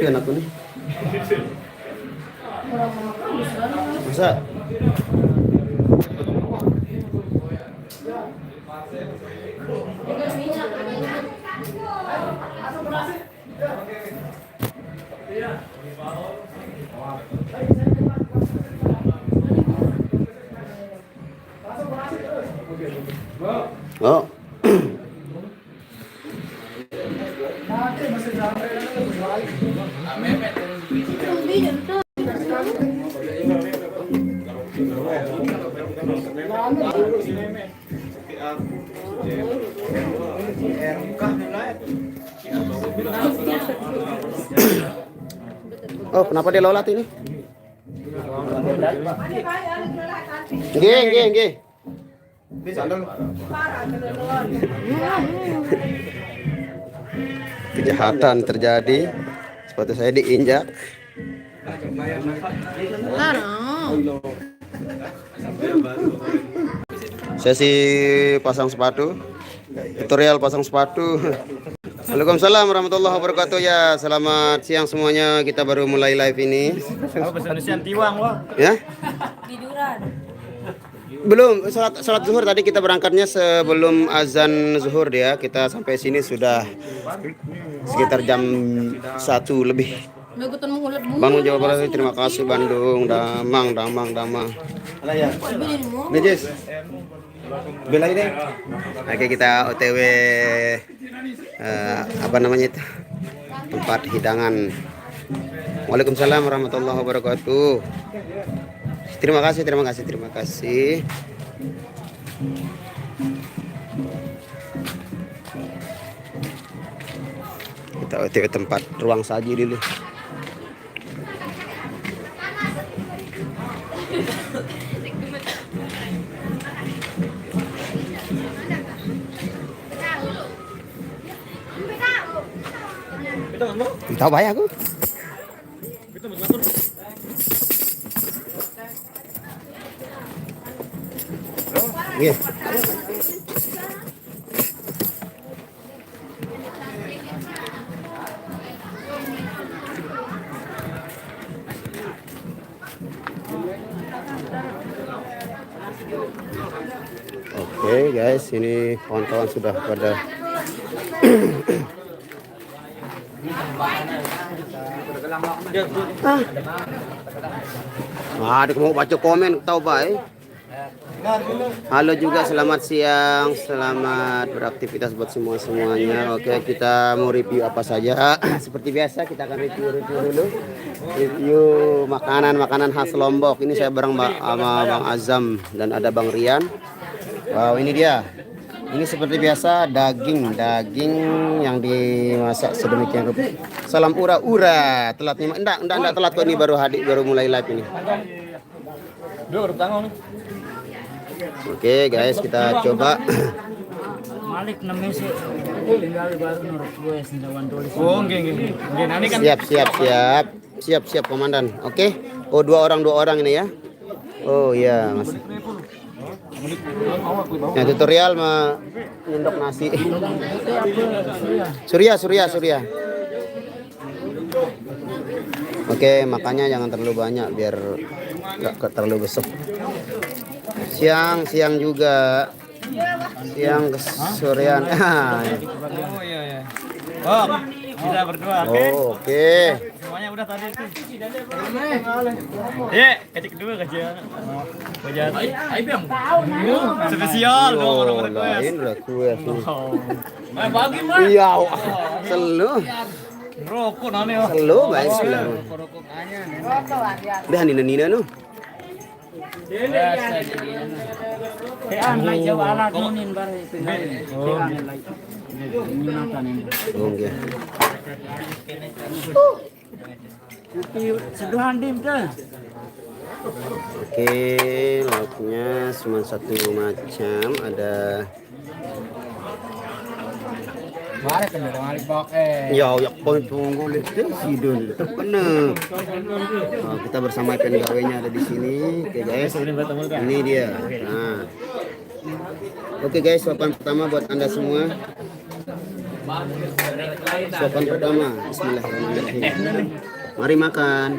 Pian aku nih. Masa? Oh. Oh, kenapa dia lolat ini? Nggih. Kejahatan terjadi. Sepatu saya diinjak. Sesi pasang sepatu. Tutorial pasang sepatu. Waalaikumsalam warahmatullahi wabarakatuh ya. Selamat siang semuanya. Kita baru mulai live ini. Ya? Belum salat zuhur tadi kita berangkatnya sebelum azan zuhur dia. Kita sampai sini sudah sekitar jam 1 lebih. Bandung Jawa Barat, terima kasih Bandung, Damang. Nejis. Bela ini. Oke, kita OTW apa namanya itu? Tempat hidangan. Waalaikumsalam warahmatullahi wabarakatuh. Terima kasih. Kita OTW tempat ruang saji dulu. Tahu bayar aku. Iya. Oke guys, ini kawan-kawan sudah pada ada mau baca komen tahu baik. Halo juga, selamat siang, selamat beraktivitas buat semuanya. Oke, kita mau review apa saja. Seperti biasa kita akan review dulu. Review makanan khas Lombok. Ini saya bareng sama Bang Azam dan ada Bang Rian. Wow, ini dia. Ini seperti biasa daging yang dimasak sedemikian rupa. Salam ura-ura. Telat nih. Enggak telat kok, ini baru mulai live ini. Oke guys, kita coba. Malik namanya sih. Tinggal baru nurut gue sendawan tulis. Oh, siap komandan. Oke. Oh, dua orang ini ya. Oh iya, Mas. Nah, tutorial menyendok nasi. Surya. Oke, makannya jangan terlalu banyak biar nggak terlalu besar. Siang juga. Siang kesorean. Oh iya. Oh, kita berdua. Oke. Semuanya udah tadi itu. Ketik dulu kajian. Kajian. Bang. Spesial dong orang-orang gue. Lain request. Bagi mah. Iya, selu. Rokok nane. Selu baik sudah. Udah nina nu. Oke, lauknya cuma satu macam, ada ya poin tunggu lihat sidon terpenuh. Kita bersama pegawainya ada di sini. Oke guys, ini dia. Nah, oke guys, papan pertama buat Anda semua. Suapan pertama. Bismillahirrahmanirrahim. Mari makan.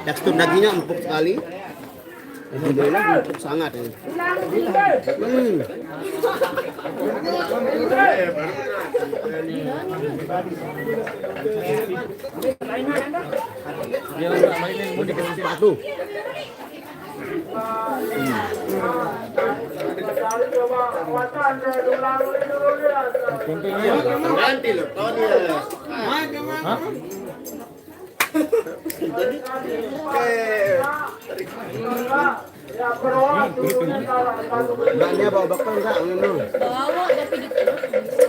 Tekstur dagingnya empuk sekali. Alhamdulillah empuk sangat ini. Sepatu. Ganti loh, kau dia. Mbaknya bawa bekal enggak?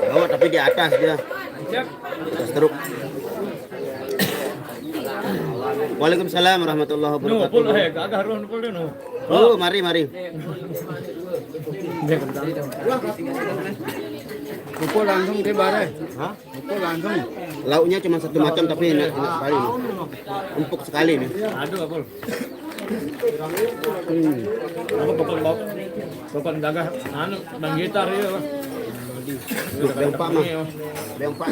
Bawa tapi di atas dia. Atas truk. Waalaikumsalam warahmatullahi wabarakatuh. Oh, mari. Pukul langsung di bare. Hah? Pukul langsung. Lauknya cuma satu macam tapi enak sekali nih. Empuk sekali nih. Aduh, Abul. Aku bapak dagang anu dan gitar ya. Bengpak mah. Bengpak.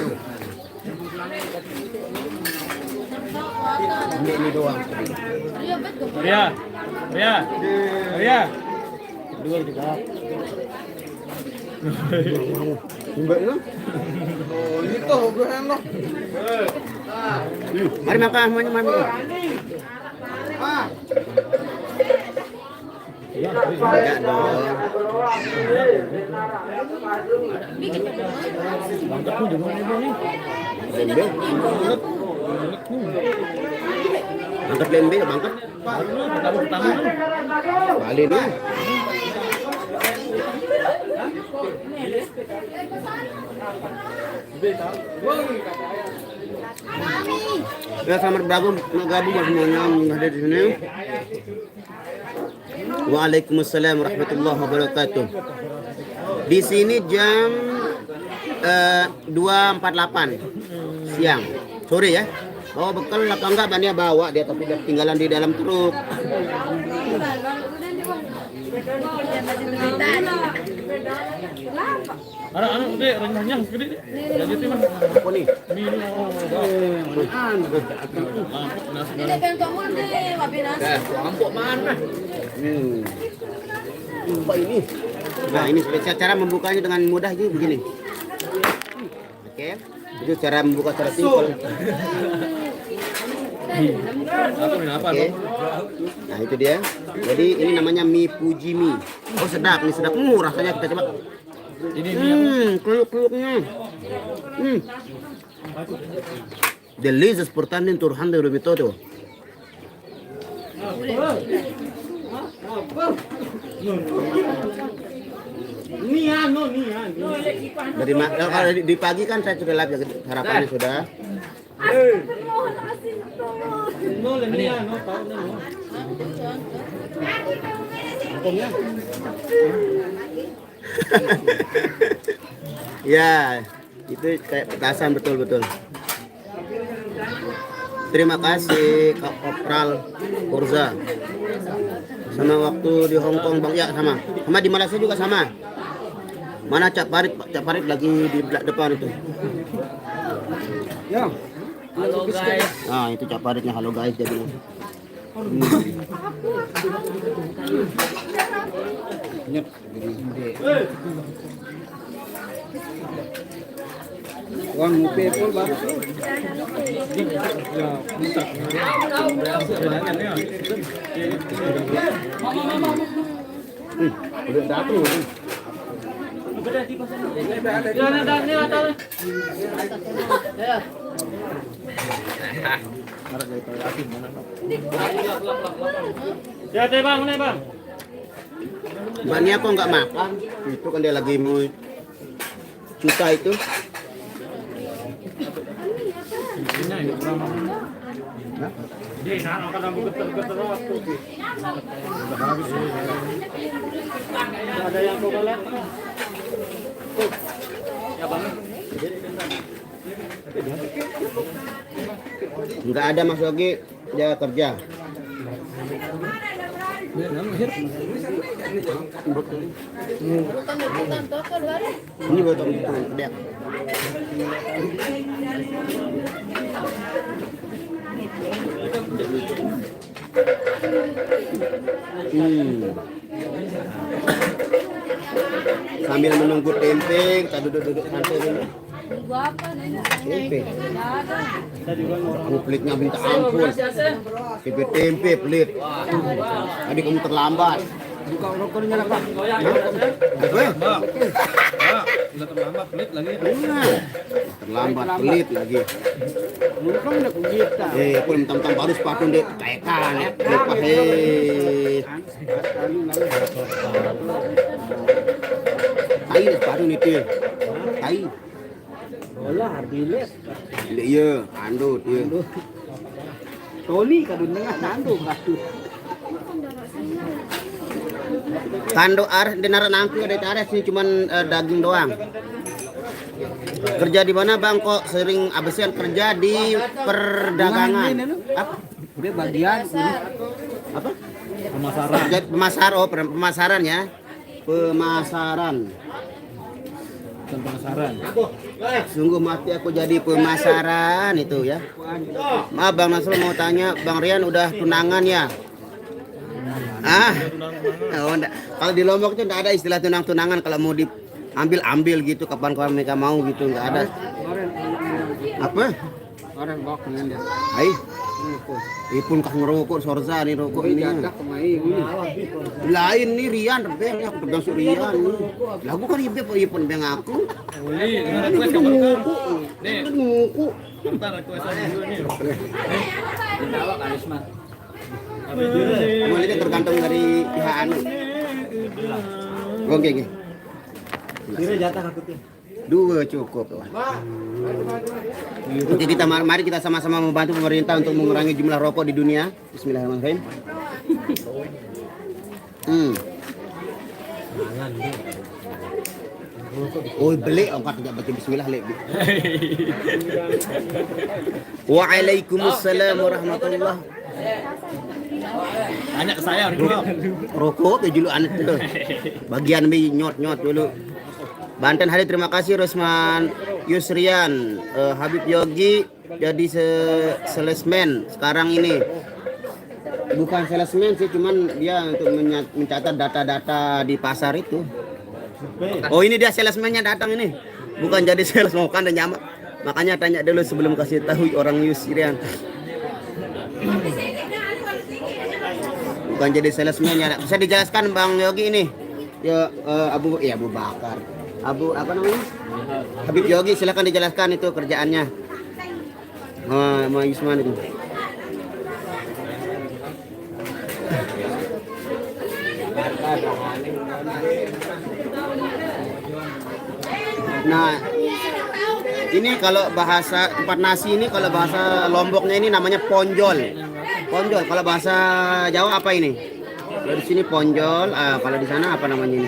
Ini doang. Ria. Dua juga. Mbaknya? Oh, itu obrolan lo. Mari makan semuanya, mari. Enggak dong. Lembe. Angkat lembe, bangkat. Balik dulu. Ya, selamat bergabung ya semuanya yang ada di sini. Waalaikumsalam warahmatullahi wabarakatuh. Di sini jam 2.48 siang. Sore ya. Bawa bekal apa enggak? Bannya bawa dia tapi dia ketinggalan di dalam truk. Anak-anak gede, renyahnya gede. Jadi itu mah. Apa nih? Lampuk mana? Apa ini? Nah, ini spesial cara membukanya dengan mudah aja begini. Oke. Itu cara membuka secara simpel. Oke. Nah, itu dia. Jadi ini namanya mie Fuji mie. Oh, sedap, ini sedap. Rasanya kita coba. Ini Keluk-keluknya. Delicious portando turhando de todo. Dari kalau di pagi kan saya sudah live ya, sarapannya sudah. Ya, itu kayak petasan betul-betul. Terima kasih Kak Kopral Kurza. Sama waktu di Hong Kong Bang, ya sama. Sama di Malaysia juga sama. Mana Cak Parit? Cak Parit lagi di belakang depan itu. Ya. halo guys. Nah, itu Cak Paritnya. Halo guys jadinya. Nyet. Uang people baru. Udah datang. Ya, bang, nih bang. Mbaknya kok nggak makan? Itu kan dia lagi mau cuta itu. Ada yang mau lihat? Ya bang. Nggak ada Mas Yogi, dia kerja. Ini buat orang gede. Sambil menunggu tempe, kita duduk-duduk santai dulu. Tempe. Kamu pelitnya minta ampun. Tempe pelit. Tadi kamu terlambat. Buka rokoknya lah, Pak. Udah terlambat pelit lagi. Terlambat pelit lagi. Bukan nak kita. Aku mentang-mentang baru sepatu dia tekan ya. Lupa Tai sepatu nih tuh. Tai. Bola hardiles. Iya, andut dia. Toli kadun tengah nandu kadun. Kando arah denara nangku ada arah sini cuman daging doang. Kerja di mana Bang kok sering absen kerja di perdagangan? Apa? Dia bagian Apa? Pemasaran. Kerja pemasaran ya. Pemasaran. Pemasaran. Sungguh mati aku jadi pemasaran itu ya. Maaf Bang Nasrul mau tanya, Bang Rian udah tunangan ya? Oh, kalau di Lombok itu enggak ada istilah tunangan kalau mau diambil gitu kapan-kapan mereka mau gitu enggak ada. Apa? orang bawa dengan dia. Hai. Ipun kah ngerokok sorza nih rokok ini. Lain nih Rian rebeng aku pegang Rian nih. Lagu kan ipun beng aku. Uli, dengan request kabar kan? Nih, Nguku. bentar request aja dulu nih. Dibawa karisma. Ini tergantung dari pihak anu. Oke. Kira jatah aku tuh. 2 cukup. Oke, mari kita sama-sama membantu pemerintah untuk mengurangi jumlah rokok di dunia. Bismillahirrahmanirrahim. Oh beli angkat tidak baca bismillah lebih. Waalaikumsalam warahmatullah. Tanya ke saya udah. Rokok ke julu anak tuh. Bagian bi nyot dulu. Banten hari terima kasih Rosman Yusrian, Habib Yogi jadi salesman sekarang ini. Bukan salesman sih, cuman dia untuk mencatat data-data di pasar itu. Oh ini dia salesman-nya datang ini. Bukan jadi sales, mau kan dan nyamak. Makanya tanya dulu sebelum kasih tahu orang Yusrian. Bukan jadi salesman-nya. Bisa dijelaskan Bang Yogi ini? Ya Abu Bakar. Abu apa namanya? Habib Yogi, silakan dijelaskan itu kerjaannya. Yusman itu. Nah, ini kalau bahasa tempat nasi ini, kalau bahasa Lomboknya ini namanya ponjol. Ponjol. Kalau bahasa Jawa apa ini? Kalau di sini ponjol. Kalau di sana apa namanya ini?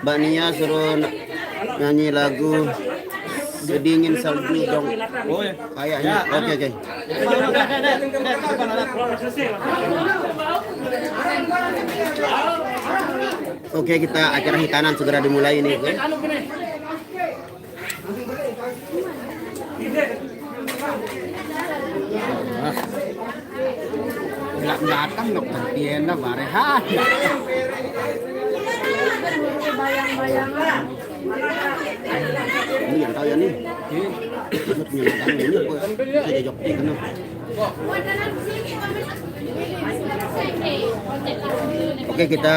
Mbak Nia suruh nyanyi lagu Sedingin Salju dong. Oh ya. Kayaknya. Oke. Oke, kita acara hitanan segera dimulai ini. Oke? Nggak datang dok, tienda barehan. Ini yang tahu ya nih. Ini saya jawab ini. Oke, kita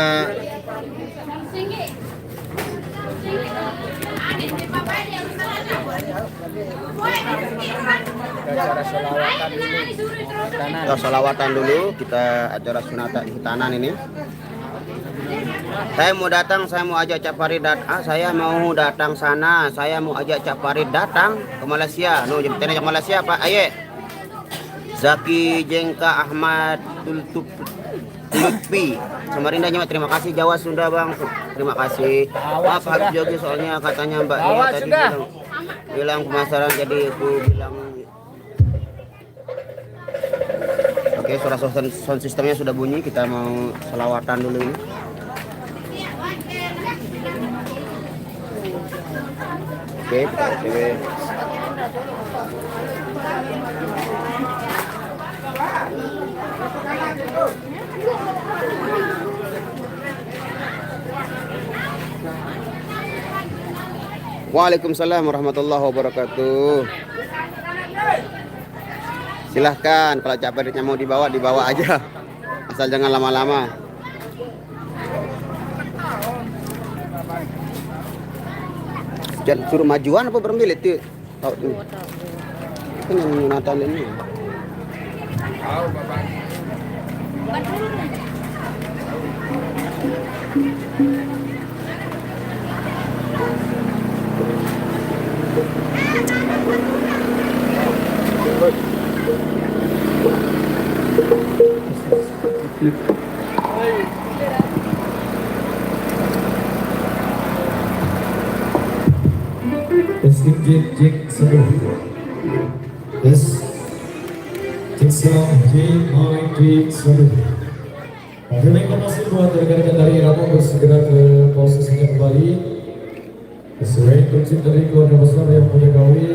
solawatan dulu. Kita acara sunatan di Hitanan ini. Saya mau datang, saya mau ajak Cak Farid datang. Saya mau datang sana. Saya mau ajak Cak Farid datang ke Malaysia. Jemputan ke Malaysia Pak. Aye. Zaki Jengka Ahmad Lutfi. Samarinda nyemak, terima kasih. Jawa Sunda bang, terima kasih. Maaf habis jogi soalnya katanya Mbak Nia tadi bilang pemasaran, jadi aku bilang. Oke, suara sound sistemnya sudah bunyi. Kita mau selawatan dulu ini. Oke, kita OTW. Waalaikumsalam warahmatullahi wabarakatuh. Silahkan, kalau capek duitnya mau dibawa aja, asal jangan lama-lama. Suruh majuan apa bermilit tuh? Tahu tuh. Itu yang Natal ini. Jek seduh. Yes. Cek sound J seduh. Terima kasih buat rekan-rekan dari Irama untuk segera ke posisinya kembali. Sesuai instruksi dari keluarga besar yang punya gawe.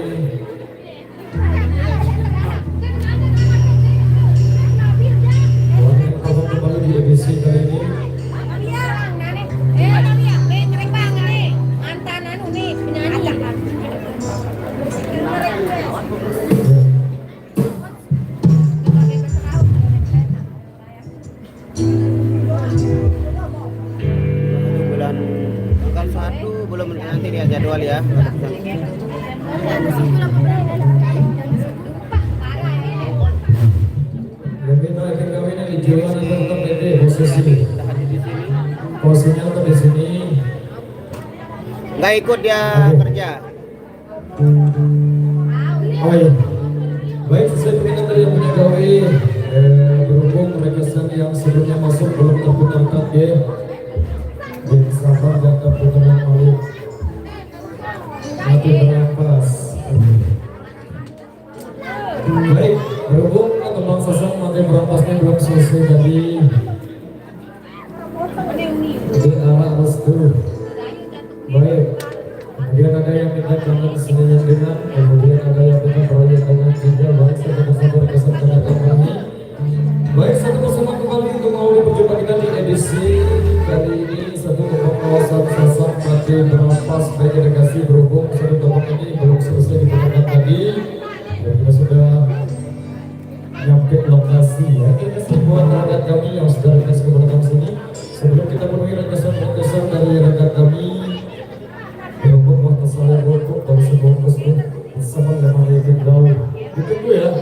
Mohon kembali di edisi kali ini. Belum nanti dia jadwal ya. Posisinya tetap di sini. Nggak ikut dia kerja. Oh iya. Baik, sesuai peringatan yang punya gawe, berhubung mereka yang sebelumnya masuk belum terputarkan ya. Jadi sabar dan terputarkan malu. Nanti bernapas. Baik, berhubung teman sesang nanti berampasnya belum selesai jadi arah restu. Baik, kemudian ada yang minta tangan seninya dengan, kemudian ada yang minta proyek dengan juga. Baik, satu persatu kesempatan kami. Baik, satu persatu kembali untuk mau berjumpa kita di edisi kali ini. Satu tempat kawasan sesang mati berapas baik delegasi berhubung satu tempat ini belum selesai digunakan tadi. Dan kita sudah nyampe lokasi ya. Kita semua rekan kami yang sudah dikasih kepada kami sini. Sebelum kita penuhi rekesan dari rekan kami, berhubung waktu saya rokok dan sebungkus pun bersama dengan Yakin Daud. Ditunggu ya.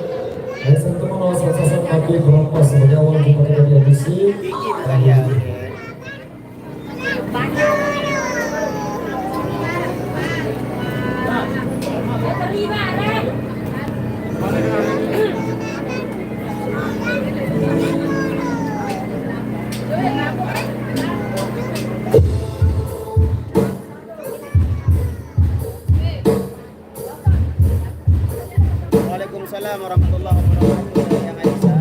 Baik, satu teman kawasan sesang mati berapas sebagai awal jumpa kita di edisi. Waalaikumsalam warahmatullahi wabarakatuh. Yang Aisyah.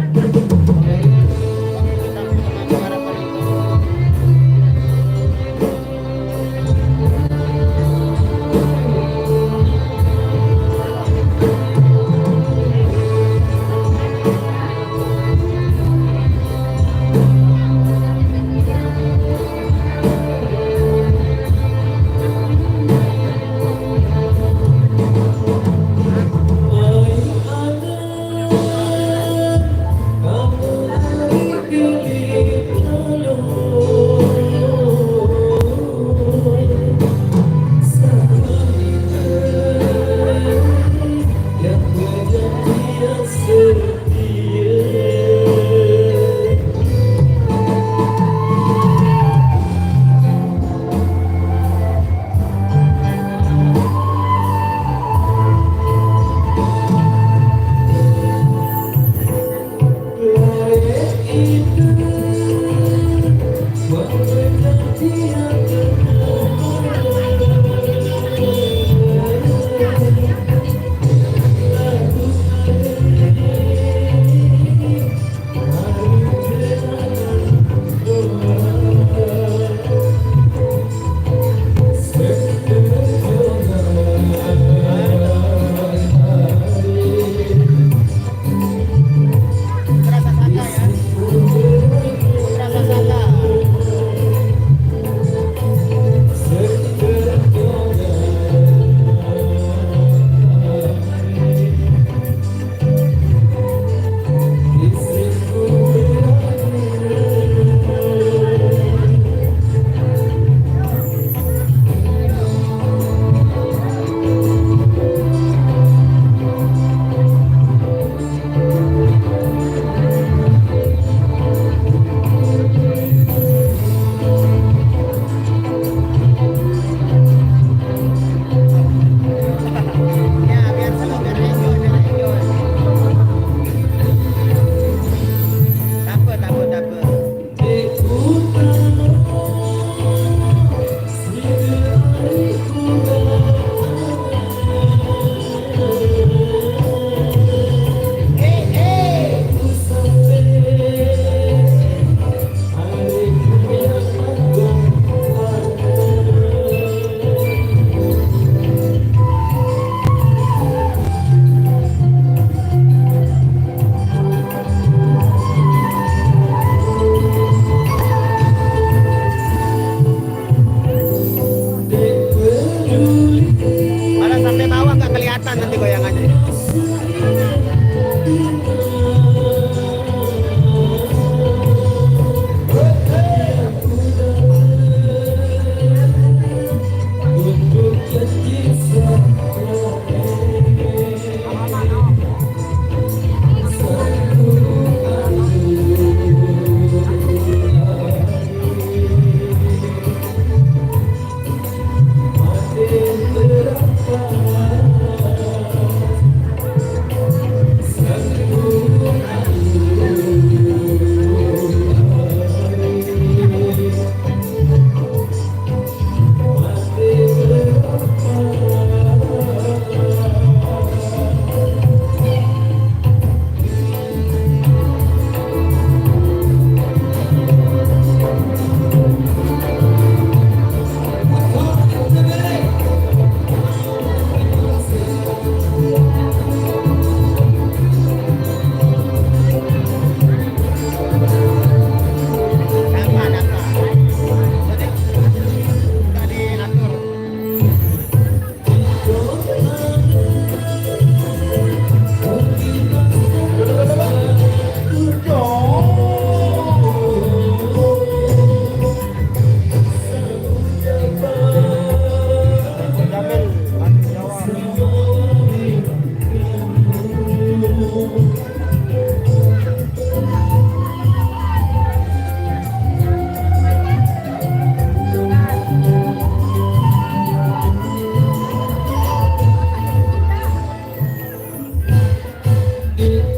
I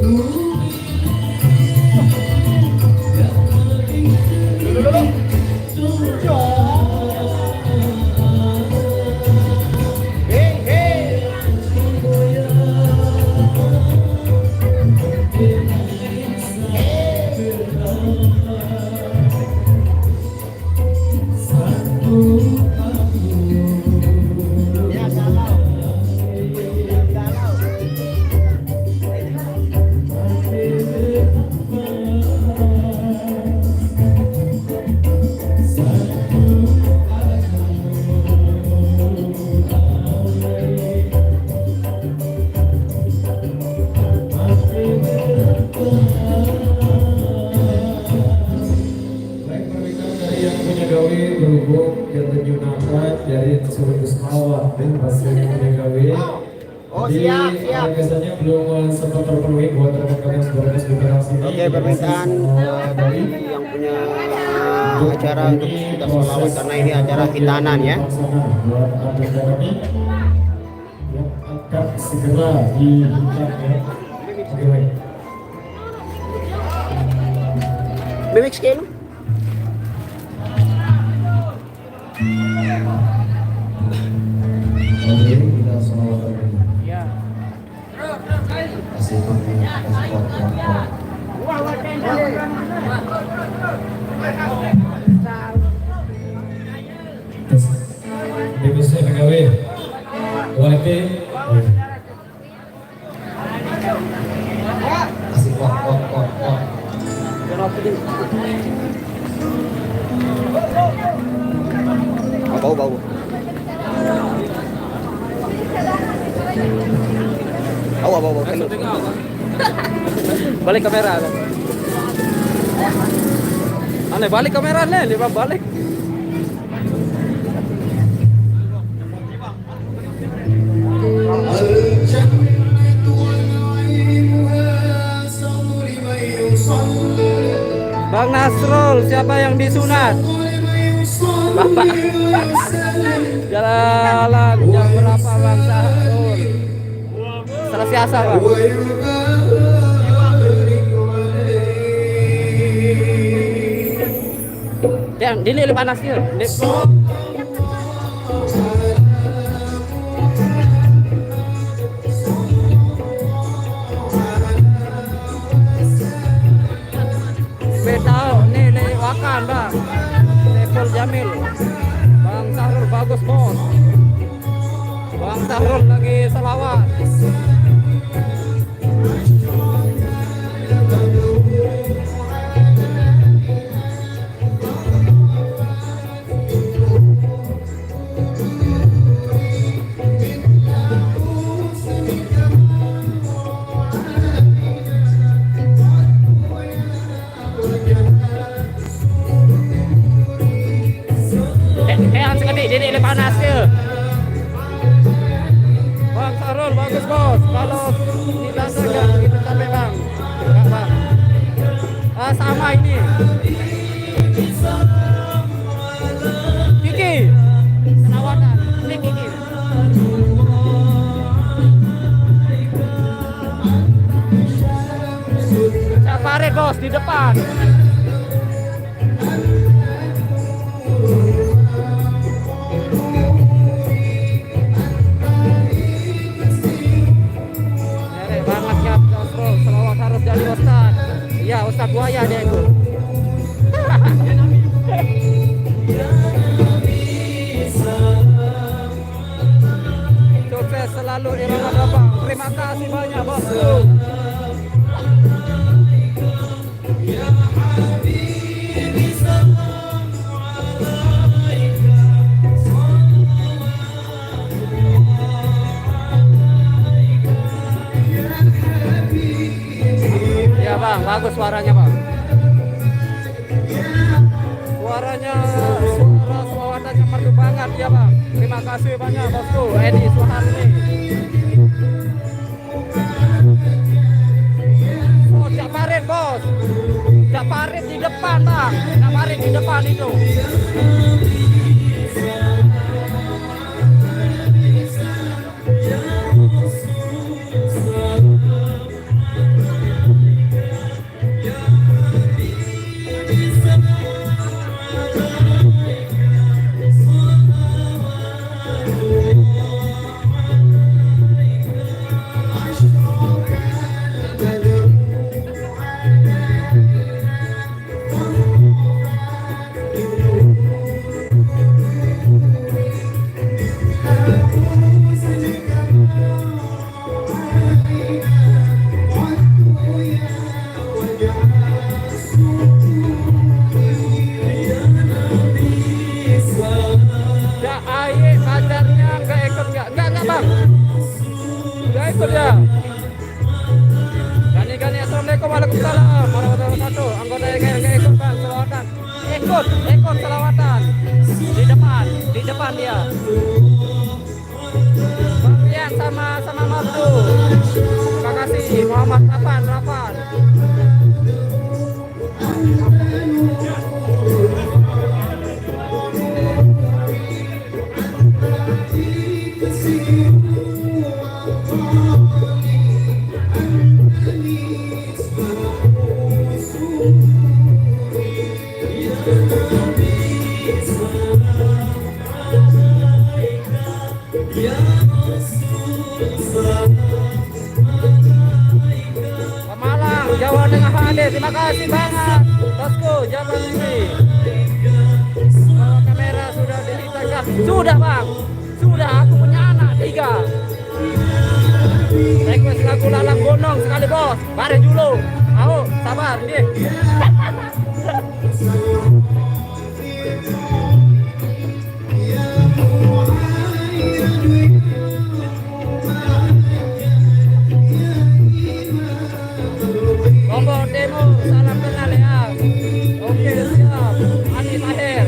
Baik, permintaan dari yang punya gawe berhubung yang terjunakan dari seluruh sekolah dan hasil yang punya gawe. Jadi biasanya belum sempat terpenuhi buat rekan-rekan yang bertugas di garasi. Oke, permintaan dari yang punya acara untuk kita selawat karena ini acara hitanan ya. Buat atlet kami yang akan segera dihitam ya. Oke, baik. Mimik scale. Oke, kita selawat lagi. Ya. Kasih Divisi PKW Waliti kasih kok. Bau. Bau. Balik kamera. Aneh balik kamera nih, lima balik. Bang Nasrul, siapa yang disunat? Bapak. Jalan jam berapa Bang Nasrul? Selesai asa Bang. Yang dili panas dia. Betau nih lewakan Bang. Level Jamil. Bang Sahrul bagus bos. Bang Sahrul lagi selawat. Ini panas ya. Bang Sarul bagus bos. Kalau tidak agak begitu capek bang. Enggak bang. Sama ini. Kiki. Penawaran. Ini Kiki. Capare bos di depan. Jadi Ustaz, iya Ustaz buaya dia itu. Sukses selalu di Ramadan. Terima kasih banyak bosku. Bang, bagus suaranya bang. Suara selawatnya merdu banget ya bang. Terima kasih banyak bosku Edi Suharni. Oh jak parit bos. Jak parit di depan bang. Jak parit di depan itu. ikut ya. Gani, assalamualaikum waalaikumsalam warahmatullahi wabarakatuh. Anggota yang ikut bang selawatan. Ikut selawatan. Di depan dia. Bang Rian sama Mabdu. Terima kasih Muhammad Rafan. Pemalang, Jawa Tengah hadir. Terima kasih banget bosku, Jawa ini. Kalau kamera sudah dihitakan. Sudah bang, sudah. Aku punya anak 3. Request lagu Lalang Gunung sekali bos. Bareng dulu. Ayo, sabar nih. Lombok demo, salam kenal ya. Oke siap, Anies akhir.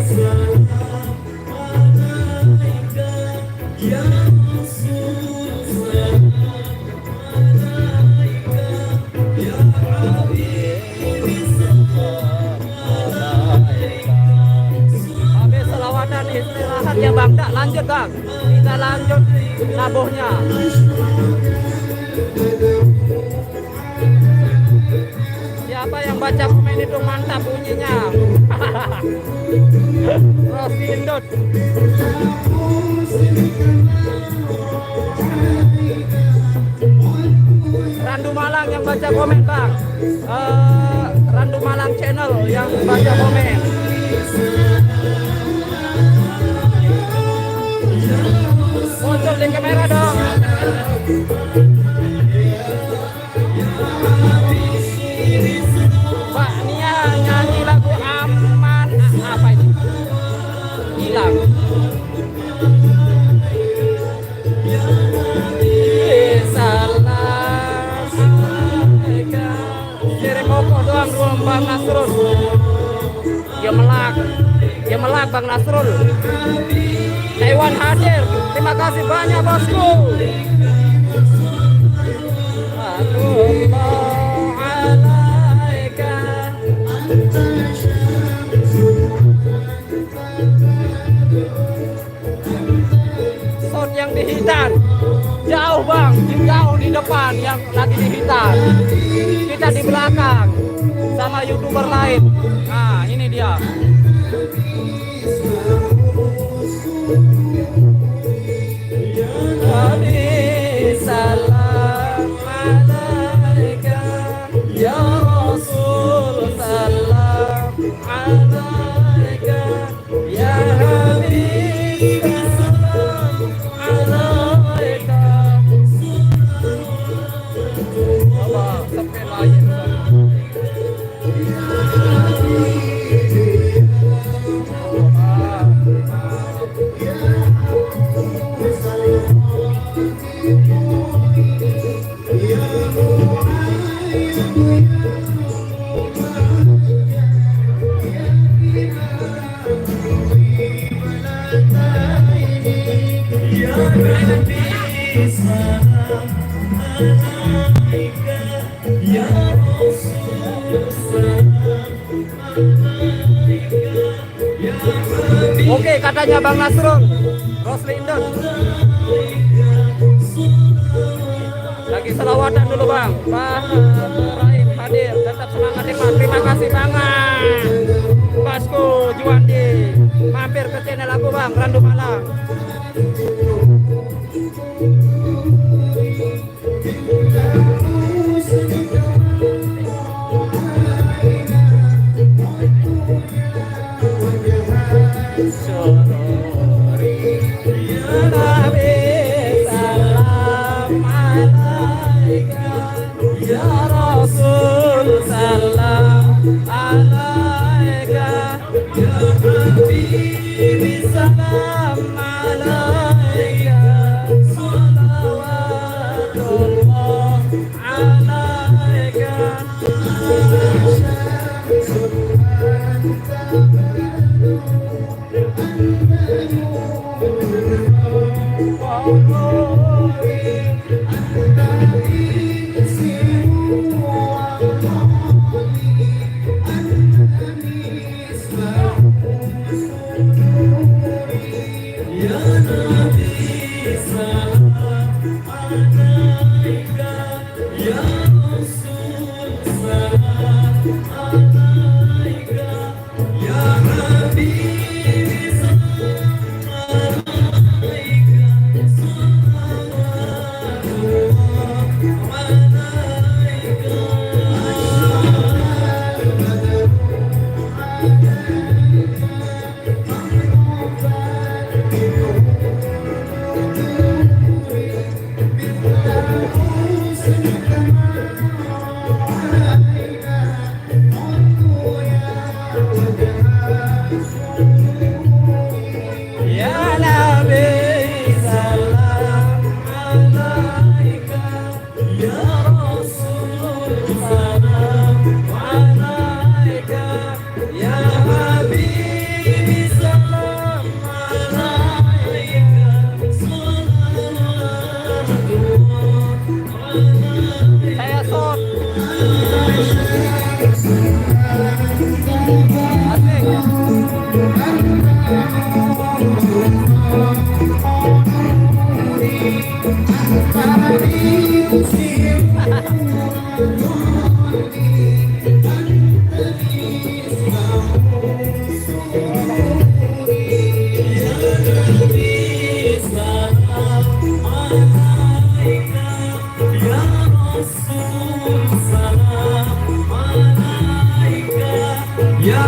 Habis selawatan istirahat ya bang, tak lanjut bang. Kita lanjut nabuhnya. Siapa yang baca komen itu mantap bunyinya. Rosti Indut. Randu Malang yang baca komen bang. Randu Malang channel yang baca komen. Muncul di kamera dong. Pak Nia nyanyi lagu aman apa ini? Hilang. Derek Koko doang Bang Nasrul. Dia melak Bang Nasrul. Taiwan hadir. Terima kasih banyak bosku. Shot yang dihitan jauh bang, jauh di depan yang lagi dihitan. Kita di belakang sama YouTuber lain. Nah ini dia. Salam alaika ya Rasul, salam alaika ya Habib, salam alaika. Allah sampai lain. Oke, katanya Bang Nasrul, Rosli Indon. Lagi selawatan dulu Bang. Pak Rahim hadir, tetap semangat Iman. Terima kasih banget. Basku Juandi, mampir ke channel aku Bang, Randu Malang. Salam alaika, salawatullah. Ya Nabi salam alaika, ya Rasul salam alaika, ya Habibi salam alaika, salawatullah. Saya shot. Asik. Ya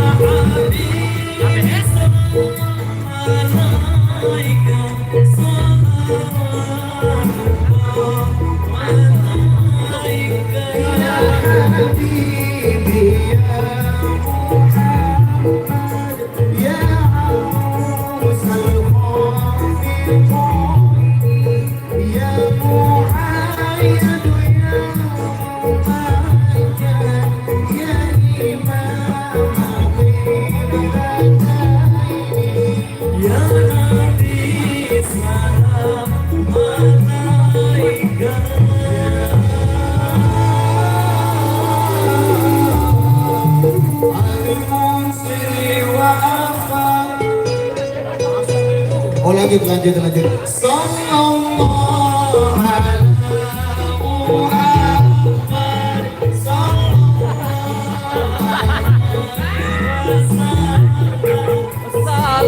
Oh lanjut. Sallallahu ala Muhammad, Sallallahu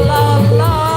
ala Muhammad.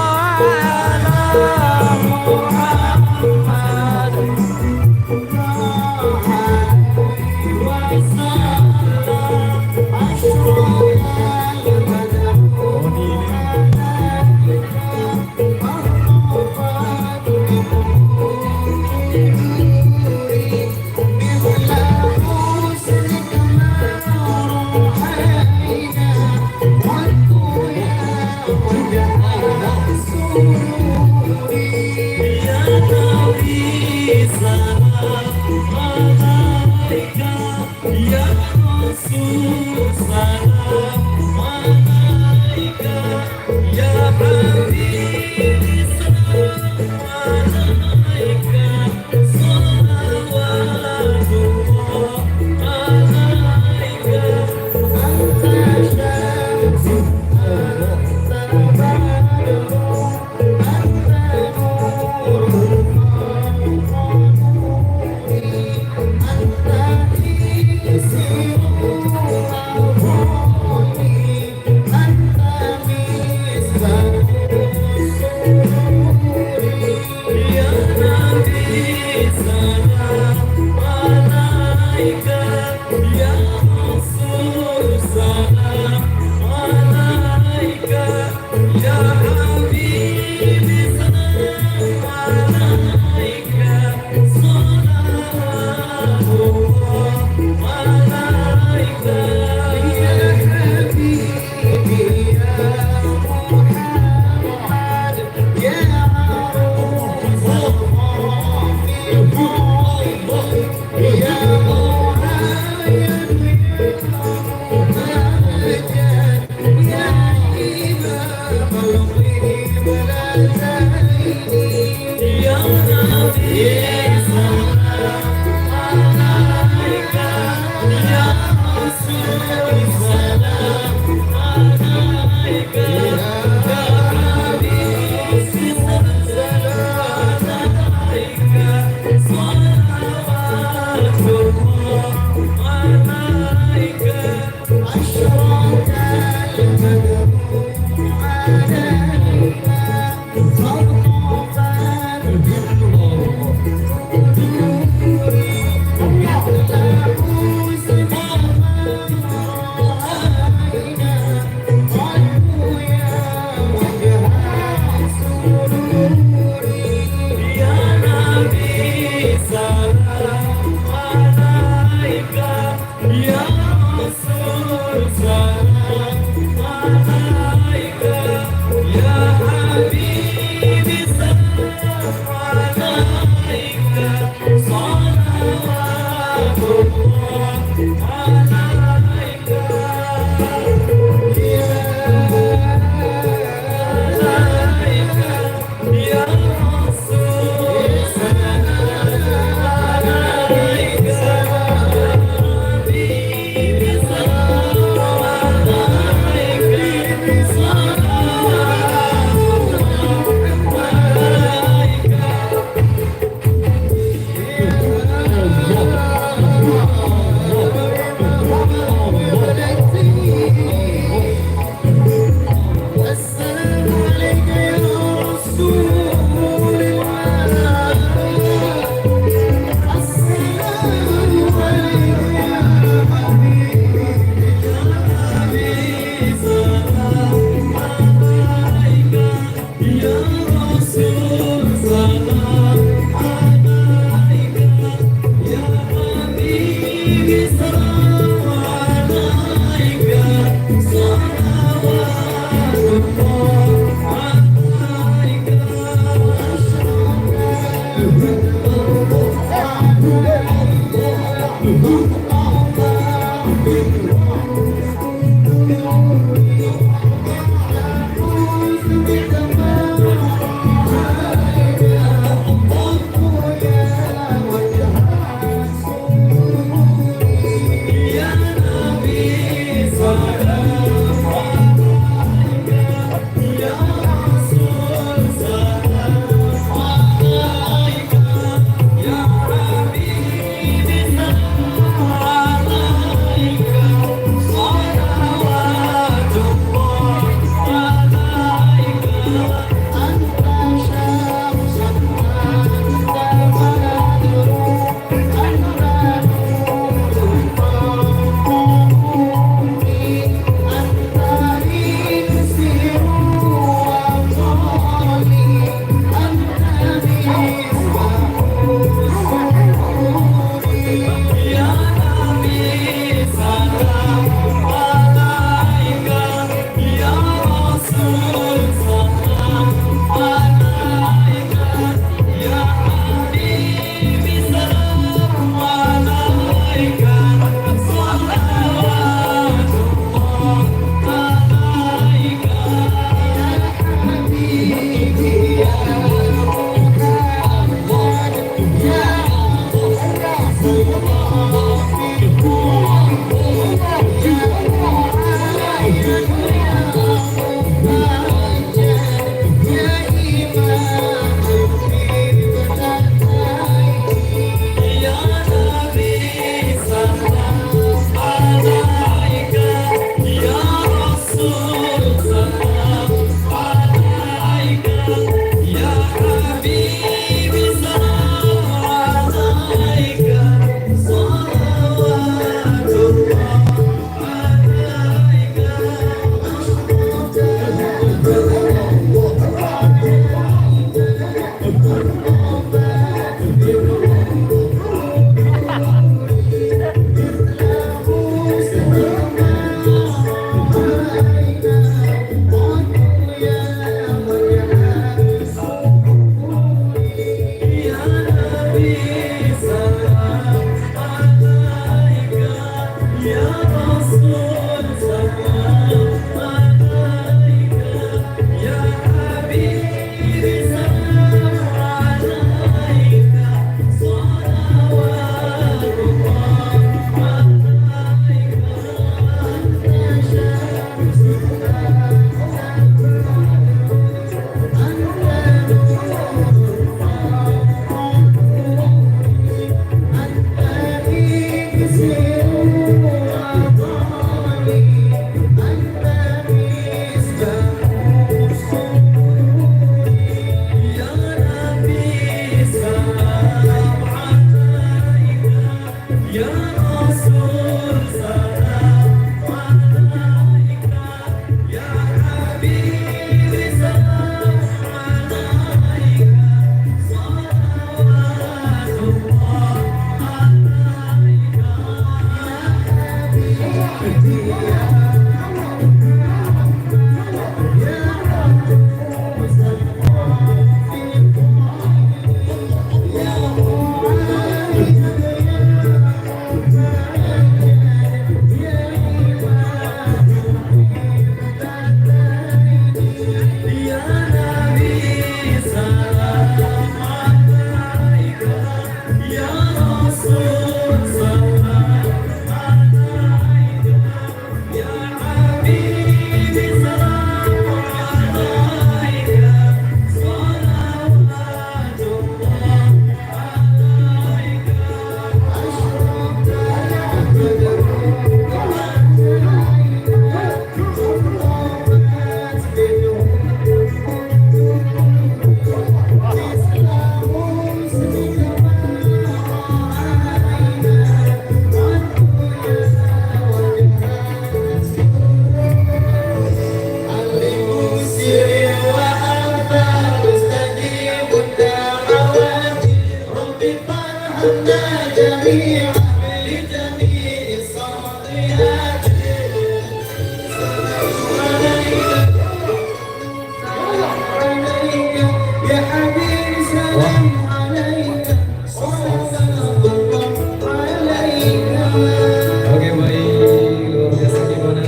Oke baik, luar biasa gimana?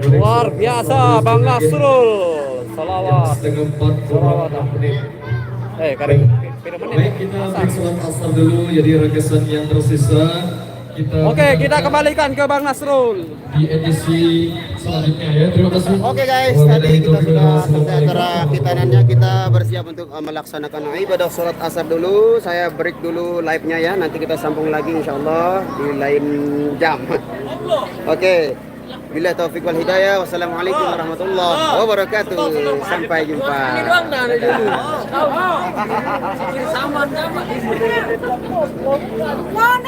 Luar biasa Bang Nasrul. Salawat. Setengah 4 kurang 6 menit. Karing. Baik, kita break sholat asar dulu. Jadi rekesan yang tersisa Oke, kita kembalikan ke Bang Nasrul. di edisi selanjutnya ya. Terima kasih. Oke guys, tadi kita sudah selesai acara khitanannya. Kita bersiap untuk melaksanakan ibadah sholat asar dulu. Saya break dulu live-nya ya. Nanti kita sambung lagi insya Allah di lain jam. Oke. Bila taufik wal hidayah. Wassalamualaikum warahmatullahi wabarakatuh. Sampai jumpa. Sama